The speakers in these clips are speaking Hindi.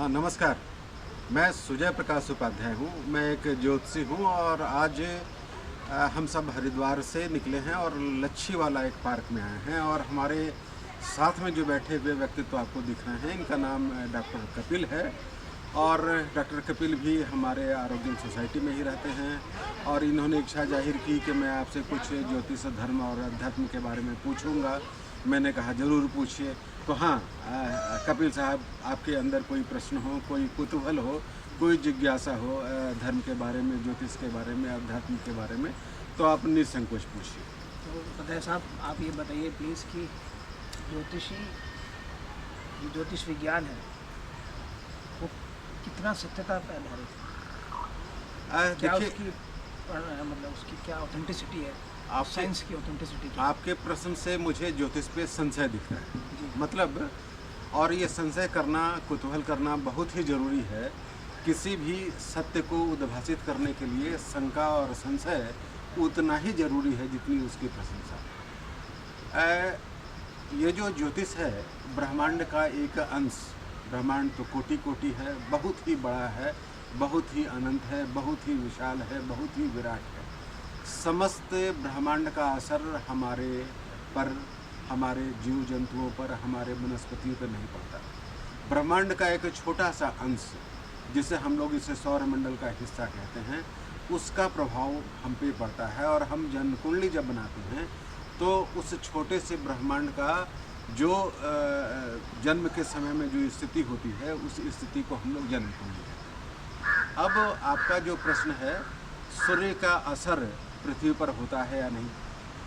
हाँ, नमस्कार। मैं सुजय प्रकाश उपाध्याय हूँ। मैं एक ज्योतिषी हूँ और आज हम सब हरिद्वार से निकले हैं और लच्छी वाला एक पार्क में आए हैं और हमारे साथ में जो बैठे हुए व्यक्तित्व आपको दिख रहे हैं, इनका नाम डॉक्टर कपिल है और डॉक्टर कपिल भी हमारे आरोग्य सोसाइटी में ही रहते हैं और इन्होंने इच्छा जाहिर की कि मैं आपसे कुछ ज्योतिष, धर्म और अध्यात्म के बारे में पूछूंगा। मैंने कहा ज़रूर पूछिए। तो हाँ, कपिल साहब, आपके अंदर कोई प्रश्न हो, कोई कुतूहल हो, कोई जिज्ञासा हो धर्म के बारे में, ज्योतिष के बारे में, अध्यात्म के बारे में, तो आप निसंकोच पूछिए। तो पता है साहब, आप ये बताइए प्लीज़ कि ज्योतिष विज्ञान है वो कितना सत्यता पर आधारित है? क्या देखिए, उसकी मतलब उसकी क्या ऑथेंटिसिटी है? आप साइंस की ऑथेंटिसिटी क्या? आपके प्रश्न से मुझे ज्योतिष पे संशय दिख रहा है। जी। मतलब, और ये संशय करना, कुतूहल करना बहुत ही ज़रूरी है। किसी भी सत्य को उद्भासित करने के लिए शंका और संशय उतना ही ज़रूरी है जितनी उसकी प्रशंसा। ये जो ज्योतिष है, ब्रह्मांड का एक अंश। ब्रह्मांड तो कोटि कोटि है, बहुत ही बड़ा है, बहुत ही अनंत है, बहुत ही विशाल है, बहुत ही विराट है। समस्त ब्रह्मांड का असर हमारे पर, हमारे जीव जंतुओं पर, हमारे वनस्पतियों पर नहीं पड़ता। ब्रह्मांड का एक छोटा सा अंश, जिसे हम लोग इसे सौरमंडल का हिस्सा कहते हैं, उसका प्रभाव हम पे पड़ता है और हम जन्म कुंडली जब बनाते हैं तो उस छोटे से ब्रह्मांड का जो जन्म के समय में जो स्थिति होती है, उस स्थिति को हम लोग जन्म कुंडली कहते हैं। अब आपका जो प्रश्न है, सूर्य का असर पृथ्वी पर होता है या नहीं?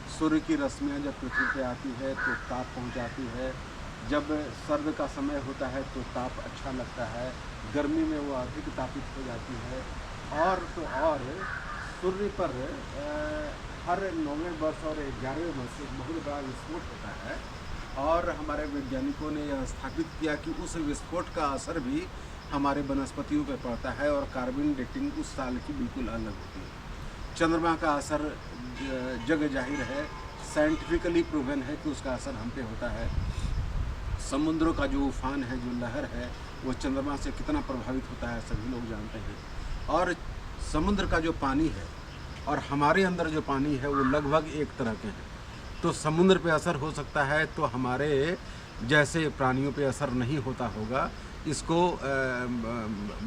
सूर्य की रश्मियाँ जब पृथ्वी पे आती है तो ताप पहुंचाती है। जब सर्द का समय होता है तो ताप अच्छा लगता है, गर्मी में वो अधिक तापित हो जाती है। और तो और सूर्य पर हर 9वें वर्ष और 11वें वर्ष एक बहुत बड़ा विस्फोट होता है और हमारे वैज्ञानिकों ने यह स्थापित किया कि उस विस्फोट का असर भी हमारे वनस्पतियों पर पड़ता है और कार्बन डेटिंग उस साल की बिल्कुल अलग होती है। चंद्रमा का असर जग जाहिर है, साइंटिफिकली प्रूवन है कि उसका असर हम पे होता है। समुद्रों का जो उफान है, जो लहर है, वो चंद्रमा से कितना प्रभावित होता है सभी लोग जानते हैं। और समुद्र का जो पानी है और हमारे अंदर जो पानी है वो लगभग एक तरह के हैं। तो समुद्र पे असर हो सकता है तो हमारे जैसे प्राणियों पे असर नहीं होता होगा। इसको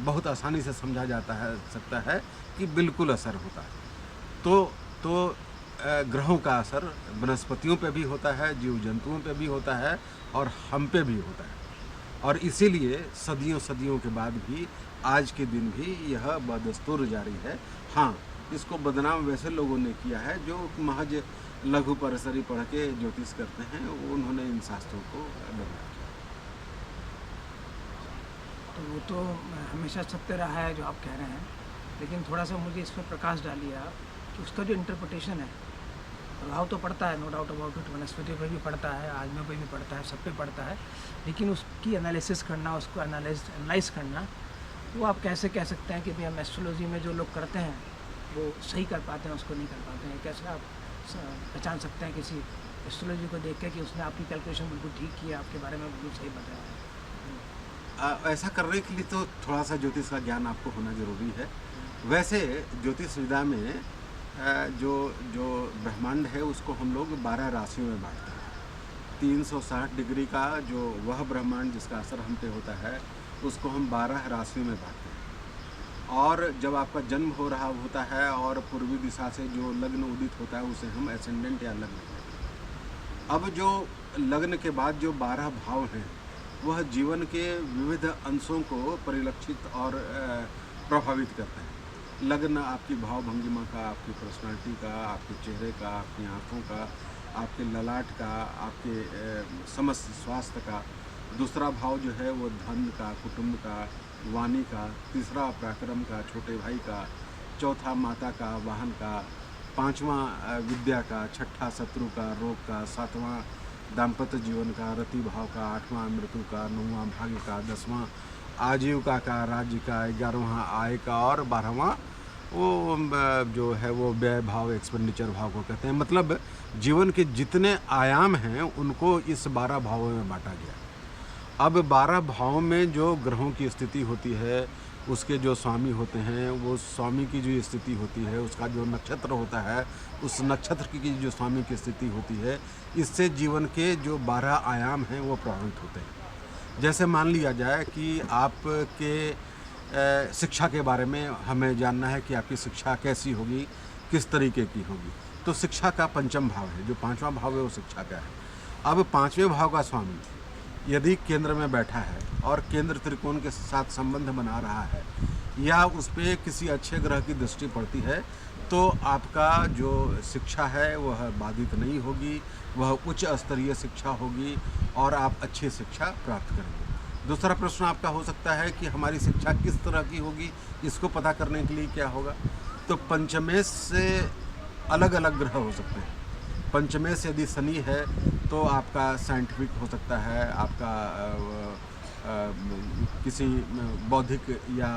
बहुत आसानी से समझा जाता है सकता है कि बिल्कुल असर होता है। तो ग्रहों का असर वनस्पतियों पे भी होता है, जीव जंतुओं पे भी होता है और हम पे भी होता है। और इसीलिए सदियों सदियों के बाद भी आज के दिन भी यह बदस्तूर जारी है। हाँ, इसको बदनाम वैसे लोगों ने किया है जो महज लघु परसरी पढ़ के ज्योतिष करते हैं, उन्होंने इन शास्त्रों को बदनाम किया। तो वो तो हमेशा सत्य रहा है जो आप कह रहे हैं, लेकिन थोड़ा सा मुझे इस पर प्रकाश डालिए आप कि उसका जो इंटरप्रिटेशन है, प्रभाव तो पड़ता है, नो डाउट अबाउट इट, वनस्पति पर भी पड़ता है, आदमियों पर भी पड़ता है, सब पे पड़ता है, लेकिन उसकी एनालिसिस करना, उसको एनालाइज करना, वो आप कैसे कह सकते हैं कि भाई हम एस्ट्रोलॉजी में जो लोग करते हैं वो सही कर पाते हैं, उसको नहीं कर पाते हैं? कैसे आप पहचान सकते हैं किसी एस्ट्रोलॉजी को देख के कि उसने आपकी कैलकुलेशन बिल्कुल ठीक किया, आपके बारे में बिल्कुल सही बताया? ऐसा करने के लिए तो थोड़ा सा ज्योतिष का ज्ञान आपको होना जरूरी है। वैसे ज्योतिष विद्या में जो जो ब्रह्मांड है उसको हम लोग 12 राशियों में बांटते हैं। 360 डिग्री का जो वह ब्रह्मांड जिसका असर हम पे होता है, उसको हम 12 राशियों में बांटते हैं। और जब आपका जन्म हो रहा होता है और पूर्वी दिशा से जो लग्न उदित होता है उसे हम एसेंडेंट या लग्न कहते हैं। अब जो लग्न के बाद जो 12 भाव हैं, वह जीवन के विविध अंशों को परिलक्षित और प्रभावित करते हैं। लग्न आपकी भाव भंगिमा का, आपकी पर्सनालिटी का, आपके चेहरे का, आपकी आँखों का, आपके ललाट का, आपके समस्त स्वास्थ्य का। दूसरा भाव जो है वो धन का, कुटुंब का, वाणी का। तीसरा पराक्रम का, छोटे भाई का। चौथा माता का, वाहन का। पांचवा विद्या का। छठा शत्रु का, रोग का। सातवां दाम्पत्य जीवन का, रति भाव का। आठवां मृत्यु का। नौवां भाग्य का। 10वां आजीविका का, राज्य का। 11वां आय का और 12वां वो जो है वो व्यय भाव, एक्सपेंडिचर भाव को कहते हैं। मतलब जीवन के जितने आयाम हैं उनको इस 12 भावों में बांटा गया। अब 12 भावों में जो ग्रहों की स्थिति होती है, उसके जो स्वामी होते हैं, वो स्वामी की जो स्थिति होती है, उसका जो नक्षत्र होता है, उस नक्षत्र की जो स्वामी की स्थिति होती है, इससे जीवन के जो 12 आयाम हैं वो प्रभावित होते हैं। जैसे मान लिया जाए कि आपके शिक्षा के बारे में हमें जानना है कि आपकी शिक्षा कैसी होगी, किस तरीके की होगी। तो शिक्षा का पंचम भाव है, जो 5वां भाव है वो शिक्षा का है। अब 5वें भाव का स्वामी यदि केंद्र में बैठा है और केंद्र त्रिकोण के साथ संबंध बना रहा है या उस पर किसी अच्छे ग्रह की दृष्टि पड़ती है, तो आपका जो शिक्षा है वह बाधित नहीं होगी, वह उच्च स्तरीय शिक्षा होगी और आप अच्छी शिक्षा प्राप्त करेंगे। दूसरा प्रश्न आपका हो सकता है कि हमारी शिक्षा किस तरह की होगी, इसको पता करने के लिए क्या होगा। तो पंचमेश से अलग अलग ग्रह हो सकते हैं। पंचमेश यदि शनि है तो आपका साइंटिफिक हो सकता है, आपका किसी बौद्धिक या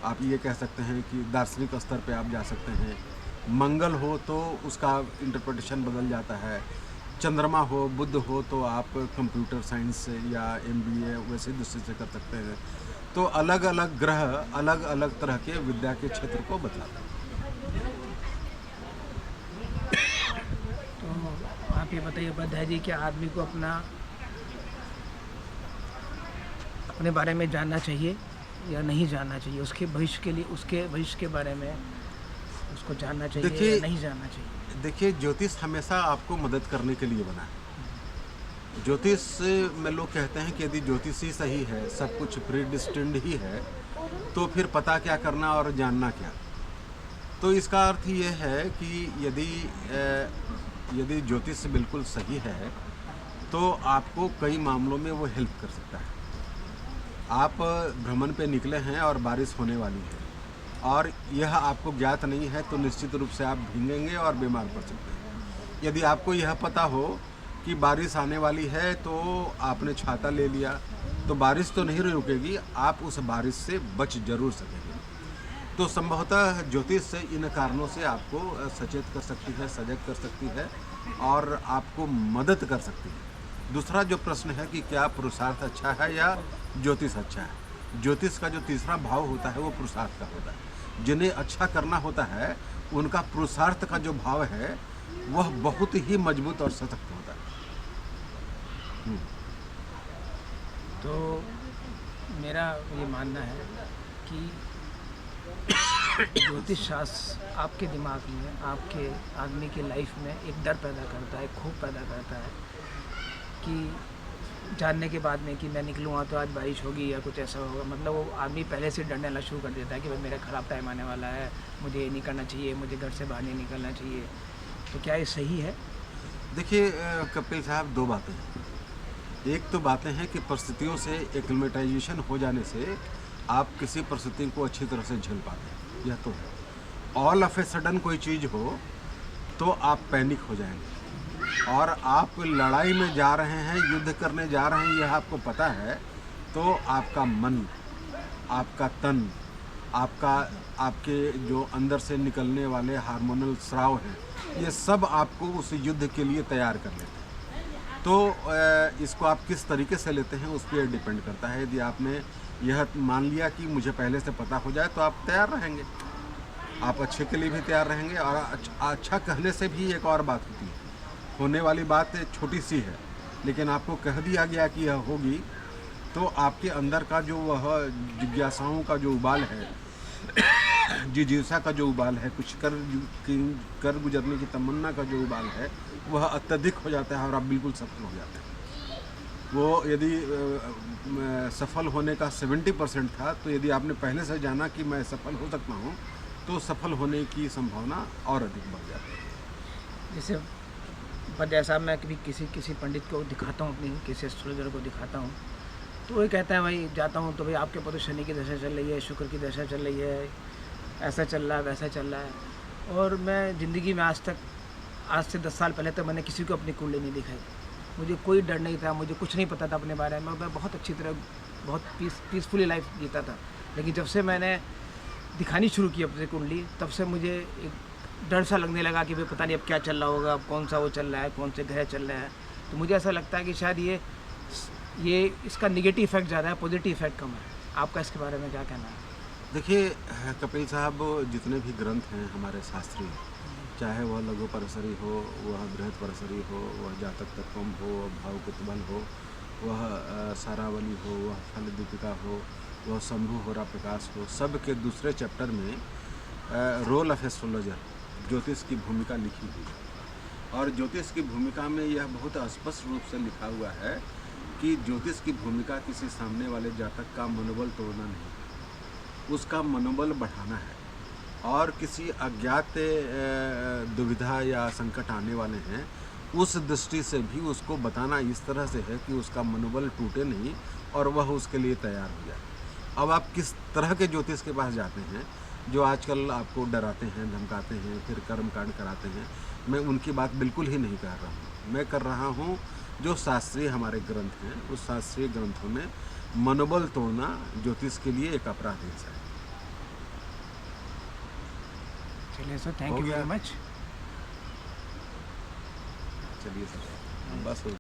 आप ये कह सकते हैं कि दार्शनिक स्तर पे आप जा सकते हैं। मंगल हो तो उसका इंटरप्रिटेशन बदल जाता है। चंद्रमा हो, बुध हो तो आप कंप्यूटर साइंस या MBA वैसे दृष्टि से कर सकते हैं। तो अलग अलग ग्रह अलग अलग तरह के विद्या के क्षेत्र को बतलाते हैं। तो आप ये बताइए बधाई जी, कि आदमी को अपने बारे में जानना चाहिए या नहीं जानना चाहिए, उसके भविष्य के लिए, उसके भविष्य के बारे में उसको जानना चाहिए या नहीं जानना चाहिए? देखिए, ज्योतिष हमेशा आपको मदद करने के लिए बना है। ज्योतिष में लोग कहते हैं कि यदि ज्योतिष ही सही है, सब कुछ प्रीडिस्टिन्ड ही है, तो फिर पता क्या करना और जानना क्या। तो इसका अर्थ ये है कि यदि ज्योतिष बिल्कुल सही है तो आपको कई मामलों में वो हेल्प कर सकता है। आप भ्रमण पे निकले हैं और बारिश होने वाली है और यह आपको ज्ञात नहीं है, तो निश्चित रूप से आप भीगेंगे और बीमार पड़ सकते हैं। यदि आपको यह पता हो कि बारिश आने वाली है तो आपने छाता ले लिया, तो बारिश तो नहीं रुकेगी, आप उस बारिश से बच जरूर सकेंगे। तो संभवतः ज्योतिष इन कारणों से आपको सचेत कर सकती है, सजग कर सकती है और आपको मदद कर सकती है। दूसरा जो प्रश्न है कि क्या पुरुषार्थ अच्छा है या ज्योतिष अच्छा है। ज्योतिष का जो तीसरा भाव होता है वो पुरुषार्थ का होता है। जिन्हें अच्छा करना होता है उनका पुरुषार्थ का जो भाव है वह बहुत ही मजबूत और सशक्त होता है। तो मेरा ये मानना है कि ज्योतिष शास्त्र आपके दिमाग में, आपके आदमी की लाइफ में एक डर पैदा करता है, खूब पैदा करता है कि जानने के बाद में कि मैं निकलूँगा तो आज बारिश होगी या कुछ ऐसा होगा। मतलब वो आदमी पहले से डरने वाला शुरू कर देता है कि भाई मेरा ख़राब टाइम आने वाला है, मुझे ये नहीं करना चाहिए, मुझे घर से बाहर नहीं निकलना चाहिए। तो क्या ये सही है? देखिए कपिल साहब, दो बातें हैं। एक तो बातें हैं कि परिस्थितियों से एक्लिमेटाइजेशन हो जाने से आप किसी परिस्थिति को अच्छी तरह से झेल पाते हैं, यह तो है। ऑल ऑफ ए सडन कोई चीज़ हो तो आप पैनिक हो जाएंगे और आप लड़ाई में जा रहे हैं, युद्ध करने जा रहे हैं, यह आपको पता है, तो आपका मन, आपका तन, आपके जो अंदर से निकलने वाले हार्मोनल स्राव हैं, ये सब आपको उस युद्ध के लिए तैयार कर लेते हैं। तो इसको आप किस तरीके से लेते हैं उस पर डिपेंड करता है। यदि आपने यह मान लिया कि मुझे पहले से पता हो जाए तो आप तैयार रहेंगे, आप अच्छे के लिए भी तैयार रहेंगे। और अच्छा कहने से भी एक और बात होती है, होने वाली बात छोटी सी है लेकिन आपको कह दिया गया कि यह होगी, तो आपके अंदर का जो वह जिज्ञासाओं का जो उबाल है, जिज्ञासा का जो उबाल है, कुछ कर गुजरने की तमन्ना का जो उबाल है, वह अत्यधिक हो जाता है और आप बिल्कुल सफल हो जाते हैं। वो यदि सफल होने का 70% था, तो यदि आपने पहले से जाना कि मैं सफल हो सकता हूँ, तो सफल होने की संभावना और अधिक बढ़ जाती है। जैसे पर जैसा मैं कभी किसी पंडित को दिखाता हूँ, अपनी किसी एस्ट्रोलॉजर को दिखाता हूँ, तो वही कहता है भाई जाता हूँ तो भाई आपके ऊपर तो शनि की दशा चल रही है, शुक्र की दशा चल रही है, ऐसा चल रहा है, वैसा चल रहा है। और मैं ज़िंदगी में आज से 10 साल पहले तक मैंने किसी को अपनी कुंडली नहीं दिखाई। मुझे कोई डर नहीं था, मुझे कुछ नहीं पता था अपने बारे में, मैं बहुत अच्छी तरह बहुत पीसफुली लाइफ जीता था। लेकिन जब से मैंने दिखानी शुरू की अपनी कुंडली, तब से मुझे एक डर सा लगने लगा कि भाई पता नहीं अब क्या चल रहा होगा, अब कौन सा वो चल रहा है, कौन से ग्रह चल रहे हैं। तो मुझे ऐसा लगता है कि शायद ये ये इसका निगेटिव इफेक्ट ज़्यादा है, पॉजिटिव इफेक्ट कम है। आपका इसके बारे में क्या कहना है? देखिए कपिल साहब, जितने भी ग्रंथ हैं हमारे शास्त्रीय, चाहे वह लघु परसरी हो, वह बृहद परसरी हो, वह जातक तत्वम हो, भाव कुतबल हो, वह सारावली हो, वह फल दीपिका हो, वह शंभु होरा प्रकाश हो, सब के दूसरे चैप्टर में रोल ऑफ एस्ट्रोलॉजर, ज्योतिष की भूमिका लिखी हुई है। और ज्योतिष की भूमिका में यह बहुत स्पष्ट रूप से लिखा हुआ है कि ज्योतिष की भूमिका किसी सामने वाले जातक का मनोबल तोड़ना नहीं, उसका मनोबल बढ़ाना है। और किसी अज्ञात दुविधा या संकट आने वाले हैं, उस दृष्टि से भी उसको बताना इस तरह से है कि उसका मनोबल टूटे नहीं और वह उसके लिए तैयार हो जाए। अब आप किस तरह के ज्योतिष के पास जाते हैं जो आजकल आपको डराते हैं, धमकाते हैं, फिर कर्म कांड कराते हैं, मैं उनकी बात बिल्कुल ही नहीं कर रहा हूँ। मैं कर रहा हूँ जो शास्त्रीय हमारे ग्रंथ हैं, उस शास्त्रीय ग्रंथों में मनोबल तोड़ना ज्योतिष के लिए एक अपराध है। चलिए सर, थैंक हो यू गया? Very much. चलिए सर, बस हो